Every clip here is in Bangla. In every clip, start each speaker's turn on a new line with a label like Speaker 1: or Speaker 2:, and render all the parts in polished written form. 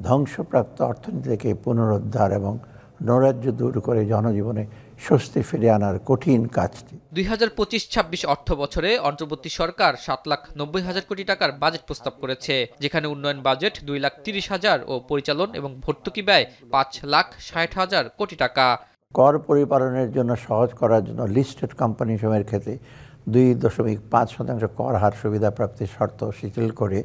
Speaker 1: ধ্বংসপ্রাপ্ত অর্থনীতিকে পুনরুদ্ধার এবং নৈরাজ্য দূর করে জনজীবনে স্বস্তি ফিরিয়ে আনার কঠিন কাজটি।
Speaker 2: 2025-26 অর্থ বছরে অন্তর্বর্তী সরকার 7,90,000 কোটি টাকার বাজেট প্রস্তাব করেছে, যেখানে উন্নয়ন বাজেট 2,30,000 ও পরিচালন এবং ভর্তুকি ব্যয় 5,60,000 কোটি টাকা।
Speaker 1: কর পরিপালনের জন্য সহজ করার জন্য লিস্টেড কোম্পানি সমূহের ক্ষেত্রে 2.5% কর হার সুবিধা প্রাপ্তির শর্ত শিথিল করে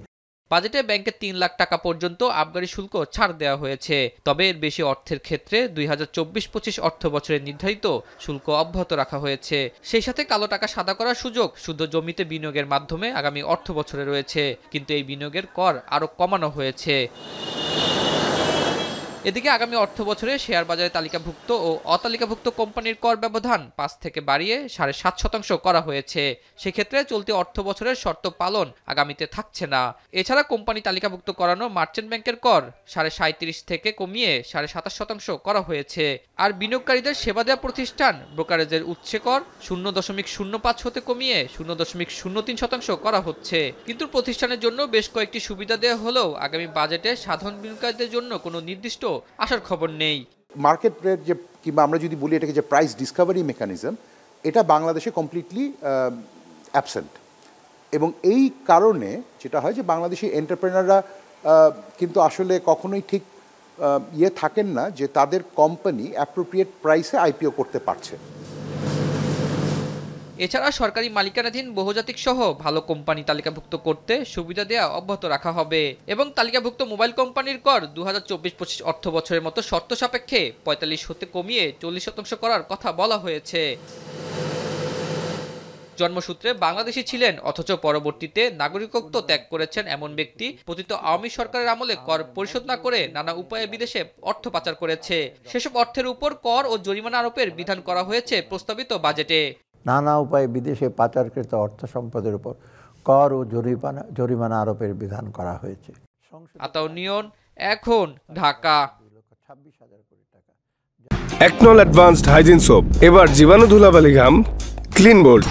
Speaker 2: বাজেটে ব্যাংকের 3 লাখ টাকা পর্যন্ত আবগারি শুল্ক ছাড় দেওয়া হয়েছে। তবে এর বেশি অর্থের ক্ষেত্রে 2024-25 অর্থ বছরে নির্ধারিত শুল্ক অব্যাহত রাখা হয়েছে। সেই সাথে কালো টাকা সাদা করার সুযোগ শুদ্ধ জমিতে বিনিয়োগের মাধ্যমে আগামী অর্থ বছরে রয়েছে, কিন্তু এই বিনিয়োগের কর আরও কমানো হয়েছে। এদিকে আগামী অর্থ বছরে শেয়ার বাজারে তালিকাভুক্ত ও অতালিকাভুক্ত কোম্পানির কর ব্যবধান 5 থেকে বাড়িয়ে 7.5% করা হয়েছে। সেক্ষেত্রে চলতি অর্থ বছরের শর্ত পালন আগামীতে থাকছে না। এছাড়া কোম্পানি তালিকাভুক্ত করানো মার্চেন্ট ব্যাংকের কর 37.5 থেকে কমিয়ে 27.5% করা হয়েছে। আর বিনিয়োগকারীদের সেবা দেওয়া প্রতিষ্ঠান ব্রোকারেজের উৎসে কর 0.05 হতে কমিয়ে 0.03% করা হচ্ছে। কিন্তু প্রতিষ্ঠানের জন্য বেশ কয়েকটি সুবিধা দেওয়া হলেও আগামী বাজেটে সাধারণ বিনিয়োগকারীদের জন্য কোনো নির্দিষ্ট আসার খবর নেই।
Speaker 3: মার্কেট রেট যে কিংবা আমরা যদি বলি এটাকে যে প্রাইস ডিসকভারি মেকানিজম, এটা বাংলাদেশে কমপ্লিটলি অ্যাবসেন্ট। এবং এই কারণে যেটা হয় যে বাংলাদেশি এন্টারপ্রেনাররা কিন্তু আসলে কখনোই ঠিক থাকেন না যে তাদের কোম্পানি অ্যাপ্রোপ্রিয়েট প্রাইসে আইপিও করতে পারছে।
Speaker 2: এছাড়া সরকারি মালিকানাধীন বহুজাতিক সহ ভালো কোম্পানি তালিকাভুক্ত করতে সুবিধা দেওয়া অব্যাহত রাখা হবে এবং তালিকাভুক্ত মোবাইল কোম্পানির কর 2024-25 অর্থ বছরের মতো শর্ত সাপেক্ষে 45 হতে কমিয়ে 40% করার কথা বলা হয়েছে। জন্মসূত্রে বাংলাদেশি ছিলেন অথচ পরবর্তীতে নাগরিকত্ব ত্যাগ করেছেন এমন ব্যক্তি পতিত আওয়ামী সরকারের আমলে কর পরিশোধ না করে নানা উপায়ে বিদেশে অর্থ পাচার করেছে। সেসব অর্থের উপর কর ও জরিমানা আরোপের বিধান করা হয়েছে প্রস্তাবিত বাজেটে।
Speaker 1: নানা উপায়ে বিদেশে পাচারকৃত অর্থ সম্পদের উপর কর ও জরিমানা আরোপের বিধান করা হয়েছে।
Speaker 2: আতাউর নিয়ন, এখন, ঢাকা।
Speaker 4: একনল অ্যাডভান্সড হাইজিন সোপ, এবার জীবাণু ধুলাবালি ঘাম ক্লিন বোল্ড।